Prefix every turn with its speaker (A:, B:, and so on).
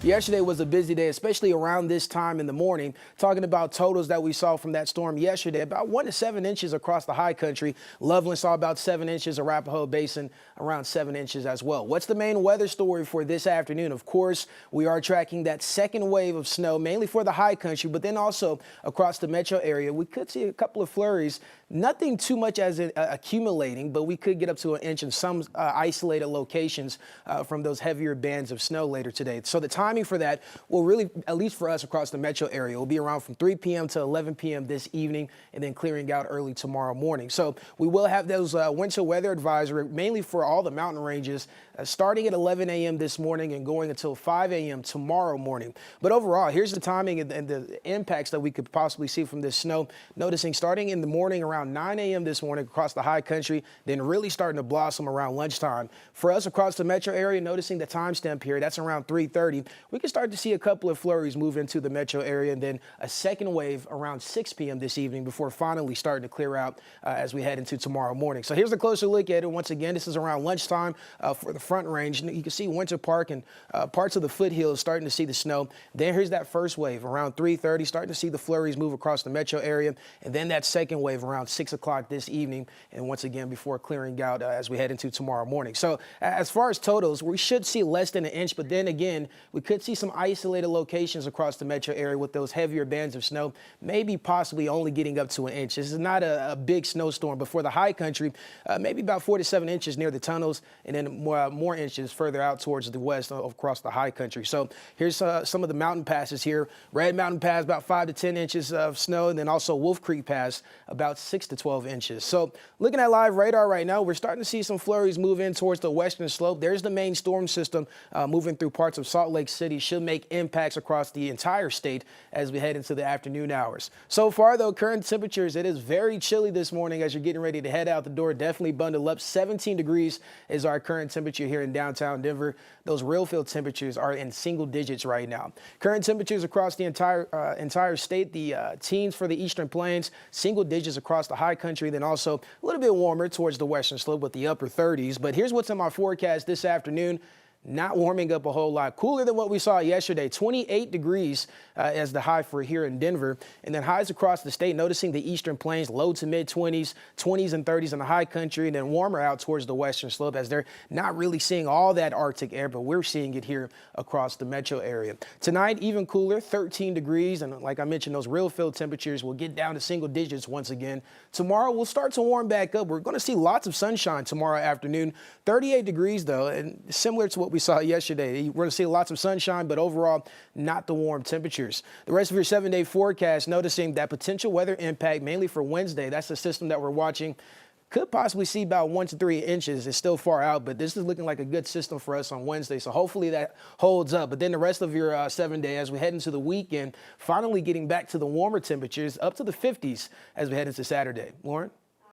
A: Yesterday was a busy day, especially around this time in the morning. Talking about totals that we saw from that storm yesterday, about 1 to 7 inches across the high country. Loveland saw about 7 inches, Arapahoe Basin around 7 inches as well. What's the main weather story for this afternoon? Of course, we are tracking that second wave of snow, mainly for the high country, but then also across the metro area. We could see a couple of flurries. Nothing too much as in accumulating, but we could get up to an inch in some isolated locations from those heavier bands of snow later today. So the timing for that will really, at least for us across the metro area, will be around from 3 p.m. to 11 p.m. this evening and then clearing out early tomorrow morning. So we will have those winter weather advisory mainly for all the mountain ranges starting at 11 a.m. this morning and going until 5 a.m. tomorrow morning. But overall, here's the timing and the impacts that we could possibly see from this snow. Noticing starting in the morning around 9 a.m. this morning across the high country, then really starting to blossom around lunchtime. For us across the metro area, noticing the timestamp here, that's around 3:30. We can start to see a couple of flurries move into the metro area and then a second wave around 6 p.m. this evening before finally starting to clear out as we head into tomorrow morning. So here's a closer look at it. Once again, this is around lunchtime for the Front Range. You can see Winter Park and parts of the foothills starting to see the snow. Then here's that first wave around 3:30, starting to see the flurries move across the metro area. And then that second wave around 6 o'clock this evening. And once again, before clearing out as we head into tomorrow morning. So as far as totals, we should see less than an inch. But then again, we could see some isolated locations across the metro area with those heavier bands of snow, maybe possibly only getting up to an inch. This is not a big snowstorm, but for the high country, maybe about 4 to 7 inches near the tunnels and then more inches further out towards the west across the high country. So here's some of the mountain passes here. Red Mountain Pass, about 5 to 10 inches of snow, and then also Wolf Creek Pass, about 6 to 12 inches. So looking at live radar right now, we're starting to see some flurries move in towards the western slope. There's the main storm system moving through parts of Salt Lake City. Should make impacts across the entire state as we head into the afternoon hours. So far, though, current temperatures, it is very chilly this morning as you're getting ready to head out the door. Definitely bundle up. 17 degrees is our current temperature here in downtown Denver. Those real field temperatures are in single digits right now. Current temperatures across the entire state, the teens for the eastern plains, single digits across the high country, then also a little bit warmer towards the western slope with the upper 30s. But here's what's in my forecast this afternoon. Not warming up a whole lot. Cooler than what we saw yesterday. 28 degrees as the high for here in Denver. And then highs across the state, noticing the eastern plains, low to mid 20s, 20s and 30s in the high country, and then warmer out towards the western slope as they're not really seeing all that Arctic air, but we're seeing it here across the metro area. Tonight, even cooler, 13 degrees. And like I mentioned, those real field temperatures will get down to single digits once again. Tomorrow, we'll start to warm back up. We're going to see lots of sunshine tomorrow afternoon. 38 degrees, though, and similar to what we saw yesterday. We're going to see lots of sunshine, but overall, not the warm temperatures. The rest of your 7-day forecast, noticing that potential weather impact mainly for Wednesday. That's the system that we're watching. Could possibly see about 1 to 3 inches. It's still far out, but this is looking like a good system for us on Wednesday. So hopefully that holds up. But then the rest of your 7-day as we head into the weekend, finally getting back to the warmer temperatures up to the 50s as we head into Saturday. Lauren?